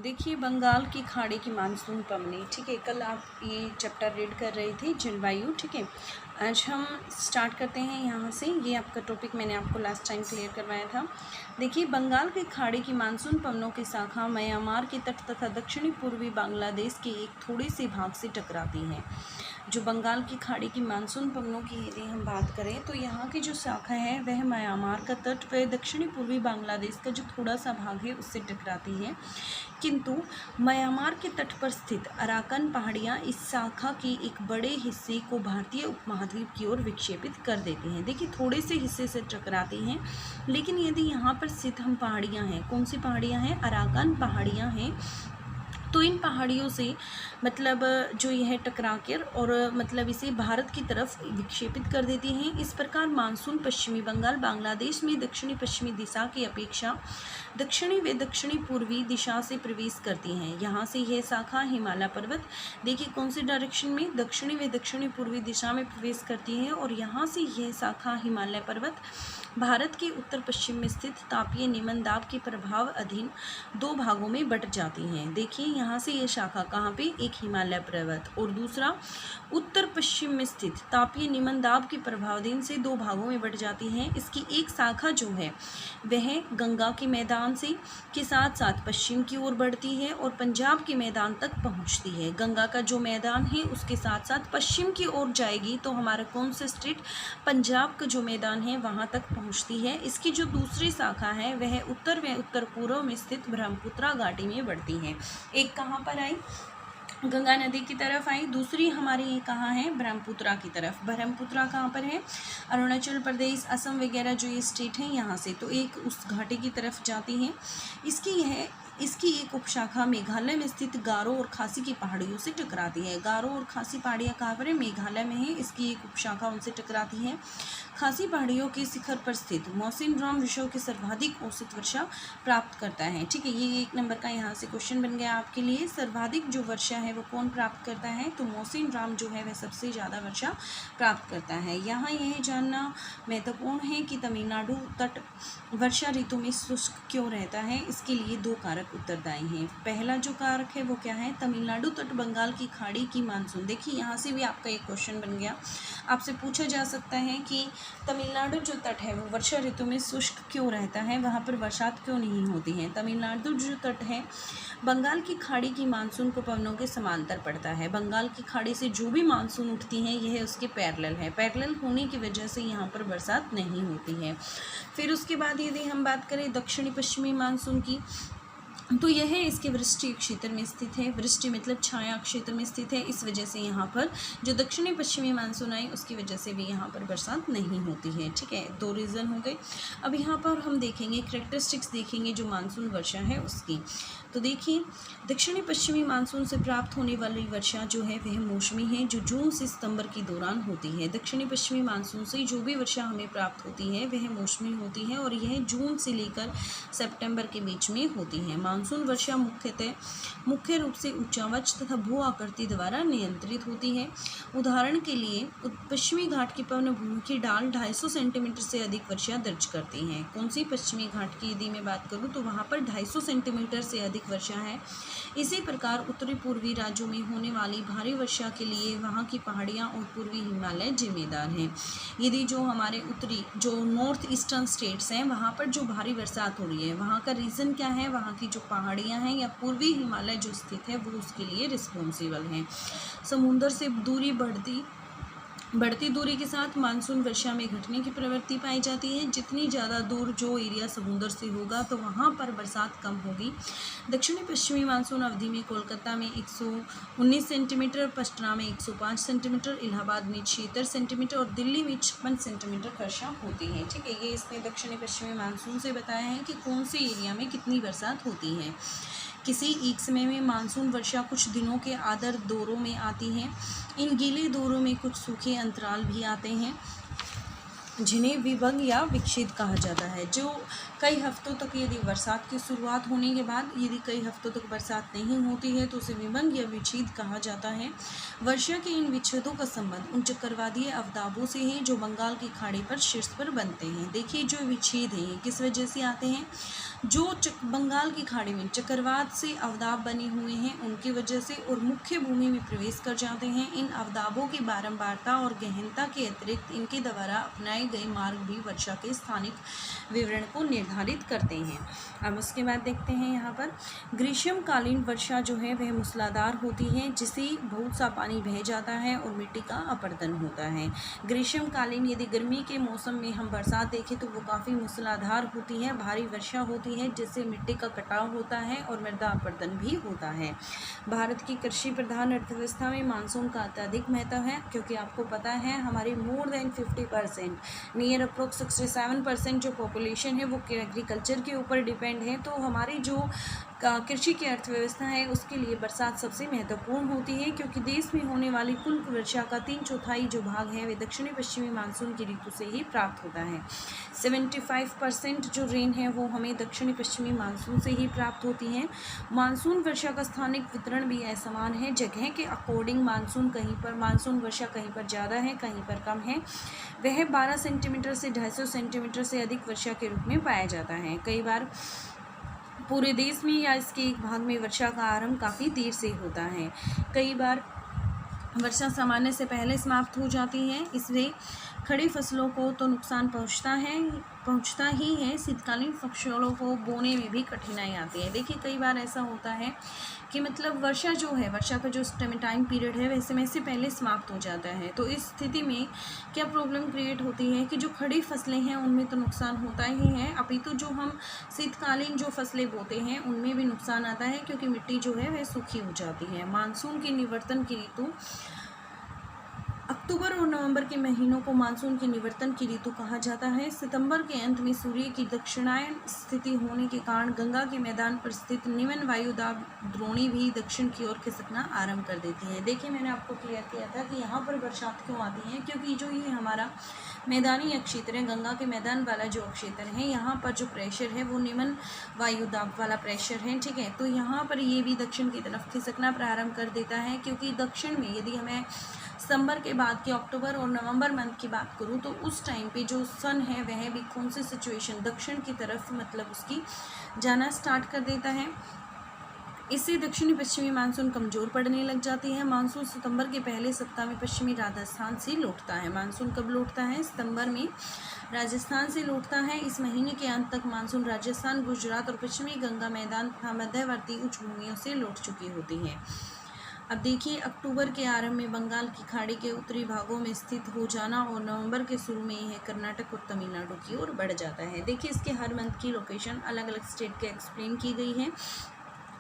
देखिए बंगाल की खाड़ी की मानसून पवनी, ठीक है। कल आप ये चैप्टर रीड कर रहे थे जलवायु, ठीक है। आज हम स्टार्ट करते हैं यहाँ से। ये आपका टॉपिक मैंने आपको लास्ट टाइम क्लियर करवाया था। देखिए बंगाल की खाड़ी की मानसून पवनों की शाखा म्यांमार के तट तथा दक्षिणी पूर्वी बांग्लादेश के एक थोड़े से भाग से टकराती हैं। जो बंगाल की खाड़ी की मानसून पवनों की यदि हम बात करें तो यहाँ की जो शाखा है वह म्यांमार का तट व दक्षिणी पूर्वी बांग्लादेश का जो थोड़ा सा भाग है उससे टकराती है। किंतु म्यांमार के तट पर स्थित अराकन पहाड़ियाँ इस शाखा के एक बड़े हिस्से को भारतीय उपमहाद्वीप की ओर विक्षेपित कर देती हैं। देखिए थोड़े से हिस्से से टकराती हैं, लेकिन यदि यहाँ पर स्थित हम पहाड़ियाँ हैं, कौन सी पहाड़ियाँ हैं? अराकन पहाड़ियाँ हैं। तो इन पहाड़ियों से मतलब जो यह टकरा कर और मतलब इसे भारत की तरफ विक्षेपित कर देती हैं। इस प्रकार मानसून पश्चिमी बंगाल बांग्लादेश में दक्षिणी पश्चिमी दिशा की अपेक्षा दक्षिणी व दक्षिणी पूर्वी दिशा से प्रवेश करती हैं। यहाँ से यह शाखा हिमालय पर्वत, देखिए कौन सी डायरेक्शन में, दक्षिणी व दक्षिणी पूर्वी दिशा में प्रवेश करती है और यहाँ से यह शाखा हिमालय पर्वत भारत के उत्तर पश्चिम में स्थित तापीय निम्न दाब के प्रभाव अधीन दो भागों में बट जाती हैं। देखिए यहाँ से ये शाखा कहाँ पे, एक हिमालय पर्वत और दूसरा उत्तर पश्चिम में स्थित तापीय निम्न दाब के प्रभावाधीन से दो भागों में बट जाती हैं। इसकी एक शाखा जो है वह गंगा के मैदान से के साथ साथ पश्चिम की ओर बढ़ती है और पंजाब के मैदान तक पहुँचती है। गंगा का जो मैदान है उसके साथ साथ पश्चिम की ओर जाएगी तो हमारा कौन सा स्टेट, पंजाब का जो मैदान है वहाँ तक पहुँचती है। इसकी जो दूसरी शाखा है वह उत्तर व उत्तर पूर्व में स्थित ब्रह्मपुत्रा घाटी में बढ़ती है। एक कहाँ पर आई, गंगा नदी की तरफ आई, दूसरी हमारी ये कहाँ है, ब्रह्मपुत्रा की तरफ। ब्रह्मपुत्रा कहाँ पर है, अरुणाचल प्रदेश, असम वगैरह जो ये स्टेट हैं यहाँ से, तो एक उस घाटी की तरफ जाती हैं। इसकी एक उपशाखा मेघालय में स्थित गारो और खासी की पहाड़ियों से टकराती है। गारो और खासी पहाड़ियाँ कहाँ पर है, मेघालय में है। इसकी एक उपशाखा उनसे टकराती है। खासी पहाड़ियों के शिखर पर स्थित मौसिनराम विश्व की सर्वाधिक औसत वर्षा प्राप्त करता है। ठीक है, ये एक नंबर का यहाँ से क्वेश्चन बन गया आपके लिए। सर्वाधिक जो वर्षा है वो कौन प्राप्त करता है, तो मौसिनराम जो है वह सबसे ज़्यादा वर्षा प्राप्त करता है। यहाँ यह जानना महत्वपूर्ण है कि तमिलनाडु तट वर्षा ऋतु में शुष्क क्यों रहता है। इसके लिए दो कारक उत्तरदायी हैं। पहला जो कारक है वो क्या है, तमिलनाडु तट बंगाल की खाड़ी की मानसून। देखिए यहाँ से भी आपका एक क्वेश्चन बन गया, आपसे पूछा जा सकता है कि तमिलनाडु जो तट है वो वर्षा ऋतु में शुष्क क्यों रहता है, वहाँ पर बरसात क्यों नहीं होती है। तमिलनाडु जो तट है बंगाल की खाड़ी की मानसून को पवनों के समांतर पड़ता है। बंगाल की खाड़ी से जो भी मानसून उठती हैं यह उसके पैरेलल है। पैरेलल होने की वजह से यहाँ पर बरसात नहीं होती है। फिर उसके बाद यदि हम बात करें दक्षिणी पश्चिमी मानसून की, तो यह इसके वृष्टि क्षेत्र में स्थित है। वृष्टि मतलब छाया क्षेत्र में स्थित है। इस वजह से यहाँ पर जो दक्षिणी पश्चिमी मानसून आई उसकी वजह से भी यहाँ पर बरसात नहीं होती है। ठीक है, दो रीज़न हो गए। अब यहाँ पर हम देखेंगे कैरेक्टरिस्टिक्स, देखेंगे जो मानसून वर्षा है उसकी। तो देखिए दक्षिणी पश्चिमी मानसून से प्राप्त होने वाली वर्षा जो है वह मौसमी है, जो जून से सितंबर के दौरान होती है। दक्षिणी पश्चिमी मानसून से जो भी वर्षा हमें प्राप्त होती है वह मौसमी होती है और यह जून से लेकर सितंबर के बीच में होती है। मानसून वर्षा मुख्य रूप से उच्चावच तथा भू आकृति द्वारा नियंत्रित होती है। उदाहरण के लिए पश्चिमी घाट की पवन भूमि की ढाल 250 सेंटीमीटर से अधिक वर्षा दर्ज करती हैं। कौन सी पश्चिमी घाट की यदि मैं बात करूं तो वहां पर 250 सेंटीमीटर से अधिक वर्षा है। इसी प्रकार उत्तरी पूर्वी राज्यों में होने वाली भारी वर्षा के लिए वहां की पहाड़ियां और पूर्वी हिमालय जिम्मेदार हैं। यदि जो हमारे उत्तरी जो नॉर्थ ईस्टर्न स्टेट्स हैं वहां पर जो भारी बरसात हो रही है वहां का रीज़न क्या है, वहां की जो पहाड़ियां हैं या पूर्वी हिमालय जो स्थित है वो उसके लिए रिस्पॉन्सिबल हैं। समुद्र से दूरी बढ़ती दूरी के साथ मानसून वर्षा में घटने की प्रवृत्ति पाई जाती है। जितनी ज़्यादा दूर जो एरिया समुद्र से होगा तो वहाँ पर बरसात कम होगी। दक्षिणी पश्चिमी मानसून अवधि में कोलकाता में 119 सेंटीमीटर, पटना में 105 सेंटीमीटर, इलाहाबाद में 76 सेंटीमीटर और दिल्ली में 56 सेंटीमीटर वर्षा होती है। ठीक है, ये इसने दक्षिणी पश्चिमी मानसून से बताया है कि कौन से एरिया में कितनी बरसात होती है। किसी एक समय में मानसून वर्षा कुछ दिनों के आर्द्र दौरों में आती है। इन गीले दौरों में कुछ सूखे अंतराल भी आते हैं जिन्हें विभंग या विच्छेद कहा जाता है। जो कई हफ्तों तक यदि बरसात की शुरुआत होने के बाद यदि कई हफ्तों तक बरसात नहीं होती है तो उसे विभंग या विच्छेद कहा जाता है। वर्षा के इन विच्छेदों का संबंध उन चक्रवातीय अवदाबों से है जो बंगाल की खाड़ी पर शीर्ष पर बनते हैं। देखिए जो विच्छेद हैं किस वजह से आते हैं, जो बंगाल की खाड़ी में चक्रवात से अवदाब बने हुए हैं उनकी वजह से और मुख्य भूमि में प्रवेश कर जाते हैं। इन अवदाबों की बारंबारता और गहनता के अतिरिक्त इनके द्वारा अपनाए गए मार्ग भी वर्षा के स्थानिक विवरण को निर्धारित करते हैं। अब उसके बाद देखते हैं यहाँ पर ग्रीष्मकालीन वर्षा जो है वह मूसलाधार होती है, जिससे बहुत सा पानी बह जाता है और मिट्टी का अपरदन होता है। ग्रीष्मकालीन यदि गर्मी के मौसम में हम बरसात देखें तो वो काफ़ी मूसलाधार होती है, भारी वर्षा होती है, जिससे मिट्टी का कटाव होता है और मृदा अपरदन भी होता है। भारत की कृषि प्रधान अर्थव्यवस्था में मानसून का अत्यधिक महत्व है, क्योंकि आपको पता है हमारी मोर देन 50% नियर अप्रोक्स 67% जो पॉपुलेशन है वो एग्रीकल्चर के ऊपर डिपेंड है। तो हमारी जो कृषि की अर्थव्यवस्था है उसके लिए बरसात सबसे महत्वपूर्ण होती है, क्योंकि देश में होने वाली कुल वर्षा का 3/4 जो भाग है वे दक्षिणी पश्चिमी मानसून की ऋतु से ही प्राप्त होता है। 75% जो रेन है वो हमें दक्षिणी पश्चिमी मानसून से ही प्राप्त होती है। मानसून वर्षा का स्थानिक वितरण भी असमान है, जगह के अकॉर्डिंग मानसून वर्षा कहीं पर ज़्यादा है, कहीं पर कम है। वह 12 सेंटीमीटर से 250 सेंटीमीटर से अधिक वर्षा के रूप में पाया जाता है। कई बार पूरे देश में या इसके एक भाग में वर्षा का आरंभ काफ़ी देर से होता है। कई बार वर्षा सामान्य से पहले समाप्त हो जाती है, इसलिए खड़ी फसलों को तो नुकसान पहुंचता ही है, शीतकालीन फसलों को बोने में भी कठिनाई आती है। देखिए कई बार ऐसा होता है कि मतलब वर्षा का जो टाइम पीरियड है वह समय से पहले समाप्त हो जाता है। तो इस स्थिति में क्या प्रॉब्लम क्रिएट होती है कि जो खड़ी फसलें हैं उनमें तो नुकसान होता ही है, अपितु जो हम शीतकालीन जो फसलें बोते हैं उनमें भी नुकसान आता है, क्योंकि मिट्टी जो है वह सूखी हो जाती है। मानसून की निवर्तन की ऋतु अक्टूबर और नवंबर के महीनों को मानसून की निवर्तन की ऋतु कहा जाता है। सितंबर के अंत में सूर्य की दक्षिणायन स्थिति होने के कारण गंगा के मैदान पर स्थित निम्न वायुदाब द्रोणी भी दक्षिण की ओर खिसकना आरंभ कर देती है। देखिए मैंने आपको क्लियर किया था कि यहाँ पर बरसात क्यों आती है, क्योंकि जो ये हमारा मैदानी अक्षेत्र है, गंगा के मैदान वाला जो अक्षेत्र है, यहाँ पर जो प्रेशर है वो निम्न वायुदाब वाला प्रेशर है, ठीक है। तो यहाँ पर ये भी दक्षिण की तरफ खिसकना प्रारंभ कर देता है, क्योंकि दक्षिण में यदि हमें सितंबर के बाद के अक्टूबर और नवंबर मंथ की बात करूँ तो उस टाइम पे जो सन है वह भी कौन सी सिचुएशन दक्षिण की तरफ मतलब उसकी जाना स्टार्ट कर देता है। इससे दक्षिणी पश्चिमी मानसून कमज़ोर पड़ने लग जाती है। मानसून सितंबर के पहले सप्ताह में पश्चिमी राजस्थान से लौटता है। मानसून कब लौटता है? सितंबर में राजस्थान से लौटता है। इस महीने के अंत तक मानसून राजस्थान, गुजरात और पश्चिमी गंगा मैदान तथा मध्यवर्ती उच्च भूमियों से लौट चुकी होती है। अब देखिए अक्टूबर के आरंभ में बंगाल की खाड़ी के उत्तरी भागों में स्थित हो जाना और नवंबर के शुरू में यह कर्नाटक और तमिलनाडु की ओर बढ़ जाता है। देखिए इसके हर मंथ की लोकेशन अलग अलग स्टेट के एक्सप्लेन की गई है।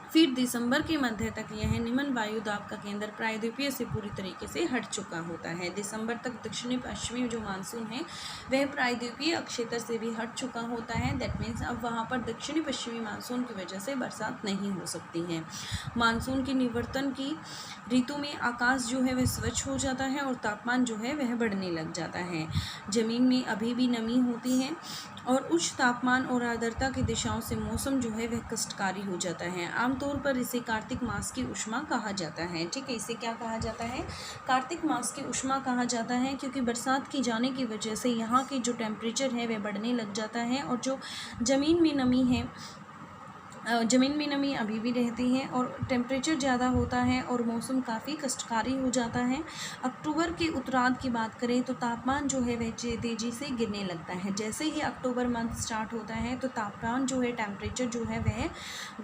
फिर दिसंबर के मध्य तक यह निम्न वायुदाब का केंद्र प्रायद्वीपीय से पूरी तरीके से हट चुका होता है। दिसंबर तक दक्षिणी पश्चिमी जो मानसून है वह प्रायद्वीपीय क्षेत्र से भी हट चुका होता है। दैट मीन्स अब वहाँ पर दक्षिणी पश्चिमी मानसून की वजह से बरसात नहीं हो सकती है। मानसून की निवर्तन की ऋतु में आकाश जो है वह स्वच्छ हो जाता है और तापमान जो है वह बढ़ने लग जाता है। जमीन में अभी भी नमी होती है और उच्च तापमान और आर्द्रता की दिशाओं से मौसम जो है वह कष्टकारी हो जाता है। आमतौर पर इसे कार्तिक मास की उष्मा कहा जाता है, ठीक है। इसे क्या कहा जाता है? कार्तिक मास की उष्मा कहा जाता है, क्योंकि बरसात की जाने की वजह से यहाँ के जो टेम्परेचर है वह बढ़ने लग जाता है और जो ज़मीन में नमी है ज़मीन में नमी अभी भी रहती है और टेम्परेचर ज़्यादा होता है और मौसम काफ़ी कष्टकारी हो जाता है। अक्टूबर के उत्तरार्ध की बात करें तो तापमान जो है वह तेज़ी से गिरने लगता है। जैसे ही अक्टूबर मंथ स्टार्ट होता है तो तापमान जो है टेम्परेचर जो है वह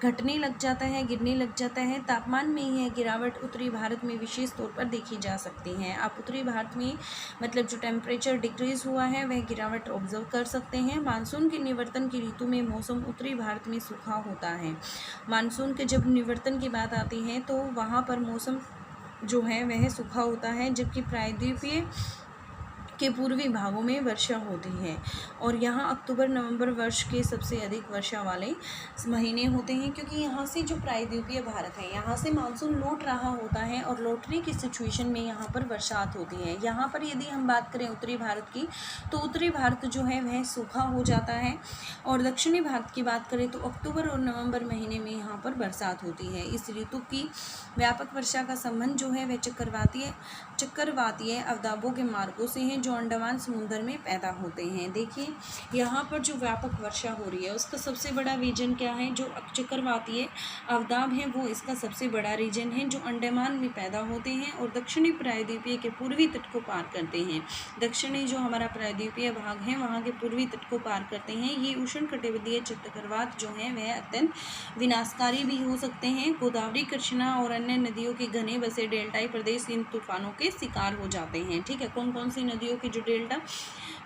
घटने लग जाता है, गिरने लग जाता है। तापमान में यह गिरावट उत्तरी भारत में विशेष तौर पर देखी जा सकती है। आप उत्तरी भारत में मतलब जो टेम्परेचर डिक्रीज़ हुआ है वह गिरावट ऑब्जर्व कर सकते हैं। मानसून के निवर्तन की ऋतु में मौसम उत्तरी भारत में सूखा होता है। मानसून के जब निवर्तन की बात आती है तो वहाँ पर मौसम जो है वह सूखा होता है, जबकि प्रायद्वीपीय के पूर्वी भागों में वर्षा होती है और यहाँ अक्टूबर नवंबर वर्ष के सबसे अधिक वर्षा वाले महीने होते हैं, क्योंकि यहाँ से जो प्रायद्वीपीय भारत है यहाँ से मानसून लौट रहा होता है और लौटने की सिचुएशन में यहाँ पर बरसात होती है। यहाँ पर यदि हम बात करें उत्तरी भारत की तो उत्तरी भारत जो है वह सूखा हो जाता है और दक्षिणी भारत की बात करें तो अक्टूबर और नवंबर महीने में यहाँ पर बरसात होती है। इस ऋतु की व्यापक वर्षा का संबंध जो है वह चक्रवातीय अवदाबों के मार्गों से है, जो जो अंडमान समुद्र में पैदा होते हैं। देखिए यहाँ पर जो व्यापक वर्षा हो रही है उसका सबसे बड़ा रीजन क्या है, जो चक्रवातीय अवदाब है वो इसका सबसे बड़ा रीजन है, जो अंडमान में पैदा होते हैं और दक्षिणी प्रायद्वीपीय के पूर्वी तट को पार करते हैं। दक्षिणी जो हमारा प्रायद्वीपीय भाग है वहाँ के पूर्वी तट को पार करते हैं। ये उष्णकटिबंधीय चक्रवात जो हैं वह अत्यंत विनाशकारी भी हो सकते हैं। गोदावरी, कृष्णा और अन्य नदियों के घने बसे डेल्टाई प्रदेश इन तूफानों के शिकार हो जाते हैं। ठीक है, कौन कौन सी नदियों के जो डेल्टा,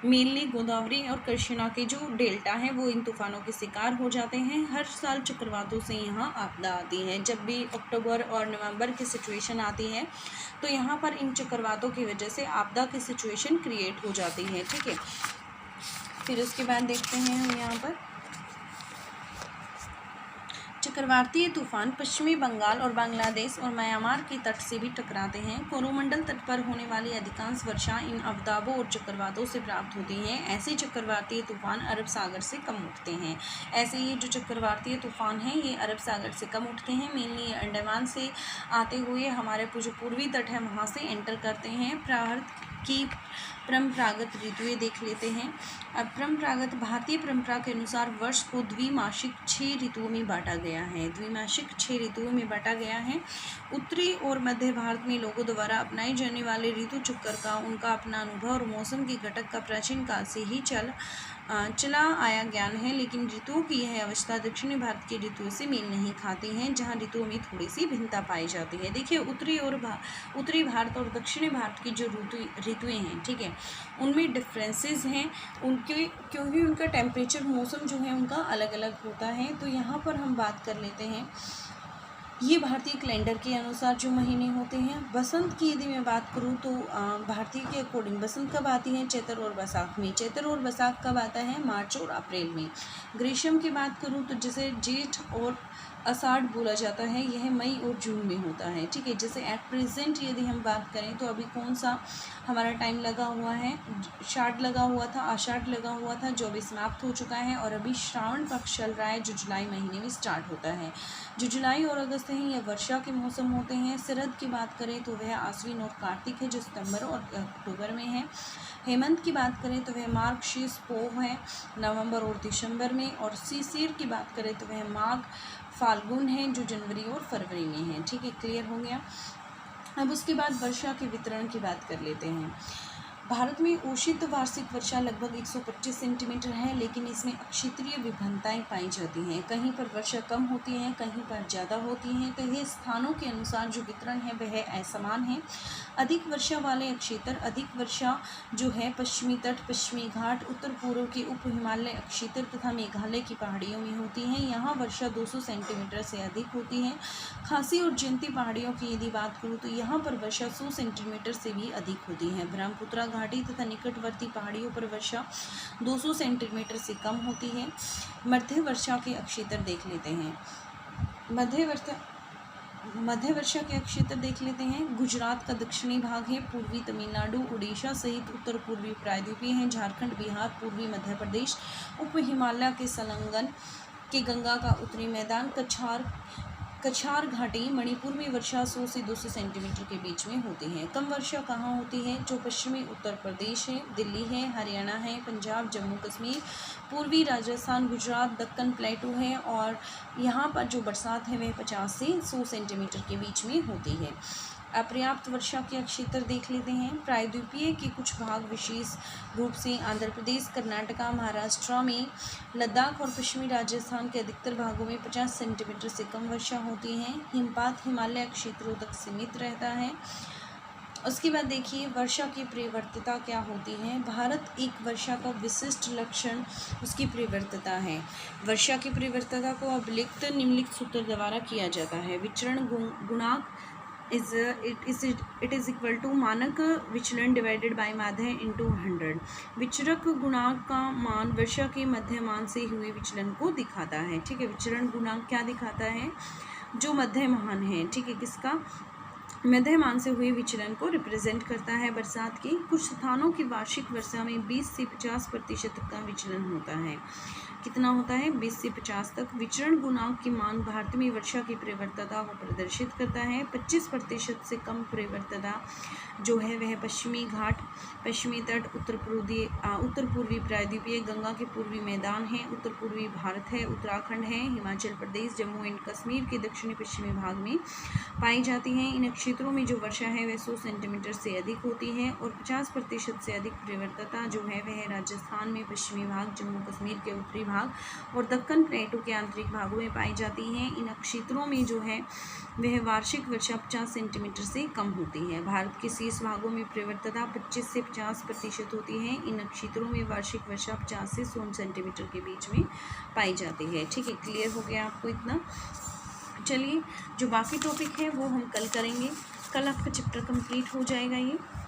मेनली गोदावरी और कृष्णा के जो डेल्टा है वो इन तूफानों के शिकार हो जाते हैं। हर साल चक्रवातों से यहाँ आपदा आती है। जब भी अक्टूबर और नवंबर की सिचुएशन आती है तो यहाँ पर इन चक्रवातों की वजह से आपदा की सिचुएशन क्रिएट हो जाती है। ठीक है, फिर उसके बाद देखते हैं हम यहाँ पर चक्रवातीय तूफान पश्चिमी बंगाल और बांग्लादेश और म्यांमार के तट से भी टकराते हैं। कोरोमंडल तट पर होने वाली अधिकांश वर्षा इन अवदाबों और चक्रवातों से प्राप्त होती है। ऐसे चक्रवातीय तूफान अरब सागर से कम उठते हैं। ऐसे ये जो चक्रवातीय तूफान हैं ये अरब सागर से कम उठते हैं। मेनली अंडमान से आते हुए हमारे जो पूर्वी तट है वहाँ से एंटर करते हैं। भारत की परंपरागत ऋतुएं देख लेते हैं। अब भारतीय परंपरा के अनुसार वर्ष को द्विमासिक 6 ऋतुओं में बांटा गया है। द्विमासिक 6 ऋतुओं में बांटा गया है। उत्तरी और मध्य भारत में लोगों द्वारा अपनाए जाने वाले ऋतु चक्र का उनका अपना अनुभव और मौसम के घटक का प्राचीन काल से ही चला आया ज्ञान है, लेकिन ऋतुओं की यह अवस्था दक्षिणी भारत की ऋतुओं से मेल नहीं खाती हैं, जहां ऋतुओं में थोड़ी सी भिन्नता पाई जाती है। देखिए उत्तरी भारत और दक्षिणी भारत की जो ऋतुएं हैं, ठीक है, उनमें डिफरेंसेस हैं उनके, क्योंकि उनका टेम्परेचर, मौसम जो है उनका अलग अलग होता है। तो यहाँ पर हम बात कर लेते हैं, ये भारतीय कैलेंडर के अनुसार जो महीने होते हैं। बसंत की यदि मैं बात करूँ तो भारतीय के अकॉर्डिंग बसंत कब आती है, चैत्र और बैसाख में। चैत्र और बैसाख कब आता है, मार्च और अप्रैल में। ग्रीष्म की बात करूँ तो जैसे जेठ और आषाढ़ बोला जाता है, यह मई और जून में होता है। ठीक है, जैसे एट प्रेजेंट यदि हम बात करें तो अभी कौन सा हमारा टाइम लगा हुआ है, आषाढ़ लगा हुआ था जो अभी समाप्त हो चुका है, और अभी श्रावण पक्ष चल रहा है जो जुलाई महीने में स्टार्ट होता है। जो जुलाई और अगस्त हैं यह वर्षा के मौसम होते हैं। शरद की बात करें तो वह आश्विन और कार्तिक है जो सितंबर और अक्टूबर में है। हेमंत की बात करें तो वह मार्गशीर्ष पोह है नवंबर और दिसंबर में, और शिशिर की बात करें तो वह माघ फाल्गुन है जो जनवरी और फरवरी में है। ठीक है, क्लियर हो गया। अब उसके बाद वर्षा के वितरण की बात कर लेते हैं। भारत में औसत वार्षिक वर्षा लगभग 125 सेंटीमीटर है, लेकिन इसमें अक्षेत्रीय विभिन्नताएं पाई जाती हैं। कहीं पर वर्षा कम होती है, कहीं पर ज़्यादा होती है। तो ये स्थानों के अनुसार जो वितरण है वह असमान है। अधिक वर्षा वाले क्षेत्र, अधिक वर्षा जो है पश्चिमी तट, पश्चिमी घाट, उत्तर पूर्व के उप हिमालय क्षेत्र तथा मेघालय की पहाड़ियों में होती है। यहाँ वर्षा 200 सेंटीमीटर से अधिक होती है। खासी और जयंती पहाड़ियों की यदि बात करूँ तो यहाँ पर वर्षा 100 सेंटीमीटर से भी अधिक होती है। ब्रह्मपुत्रा घाटी तथा निकटवर्ती पहाड़ियों पर वर्षा 200 सेंटीमीटर से कम होती है। मध्य वर्षा के क्षेत्र देख लेते हैं। मध्य वर्षा के क्षेत्र देख लेते हैं। गुजरात का दक्षिणी भाग है, पूर्वी तमिलनाडु, उड़ीसा सहित उत्तर पूर्वी प्रायद्वीपीय हैं, झारखंड, बिहार, पूर्वी मध्य प्रदेश, उप हिमालय के संलग्न के गंगा का उत्तरी मैदान, कछार घाटी, मणिपुर में वर्षा 100 से 200 सेंटीमीटर के बीच में होती है। कम वर्षा कहाँ होती है, जो पश्चिमी उत्तर प्रदेश है, दिल्ली है, हरियाणा है, पंजाब, जम्मू कश्मीर, पूर्वी राजस्थान, गुजरात, दक्कन प्लेटू है, और यहाँ पर जो बरसात है वह 50 से 100 सेंटीमीटर के बीच में होती है। अपर्याप्त वर्षा के क्षेत्र देख लेते हैं। प्रायद्वीपीय के कुछ भाग विशेष रूप से आंध्र प्रदेश, कर्नाटका, महाराष्ट्र में, लद्दाख और पश्चिमी राजस्थान के अधिकतर भागों में 50 सेंटीमीटर से कम वर्षा होती है। हिमपात हिमालय क्षेत्रों तक सीमित रहता है। उसके बाद देखिए वर्षा की परिवर्तिता क्या होती है। भारत एक वर्षा का विशिष्ट लक्षण उसकी परिवर्तिता है। वर्षा की परिवर्तिता को अभिलिखित निम्नलिखित सूत्र द्वारा किया जाता है। विचरण गुणांक it is equal to मानक विचलन डिवाइडेड बाय माध्य इंटू 100। विचरक गुणांक का मान वर्षा के मध्यमान से हुए विचलन को दिखाता है। ठीक है, विचरण गुणांक क्या दिखाता है, जो मध्यमान है। ठीक है, किसका, मध्यमान से हुए विचलन को रिप्रेजेंट करता है। बरसात की कुछ स्थानों की वार्षिक वर्षा में 20 से 50% का विचलन होता है। कितना होता है 20 से 50 तक। विचरण गुणांक की मान भारत में वर्षा की परिवर्तनता को प्रदर्शित करता है। 25% से कम परिवर्तनता जो है वह पश्चिमी घाट, पश्चिमी तट, उत्तर पूर्वी प्रायद्वीपीय, गंगा के पूर्वी मैदान है, उत्तर पूर्वी भारत है, उत्तराखंड है, हिमाचल प्रदेश, जम्मू एंड कश्मीर के दक्षिणी पश्चिमी भाग में पाई जाती हैं। इन क्षेत्रों में जो वर्षा है वह 100 सेंटीमीटर से अधिक होती है। और 50% से अधिक परिवर्तनता जो है वह राजस्थान में पश्चिमी भाग, जम्मू कश्मीर के उत्तरी भाग और दक्कन प्लेटो के आंतरिक भागों में पाई जाती हैं। इन क्षेत्रों में जो है वह वार्षिक वर्षा 50 सेंटीमीटर से कम होती है। भारत के शेष भागों में परिवर्तनता 25 से 50% होती है। इन क्षेत्रों में वार्षिक वर्षा 50 से 100 सेंटीमीटर के बीच में पाई जाती है। ठीक है, क्लियर हो गया आपको इतना। चलिए, जो बाकी टॉपिक है वो हम कल करेंगे। कल आपका चैप्टर कंप्लीट हो जाएगा ये।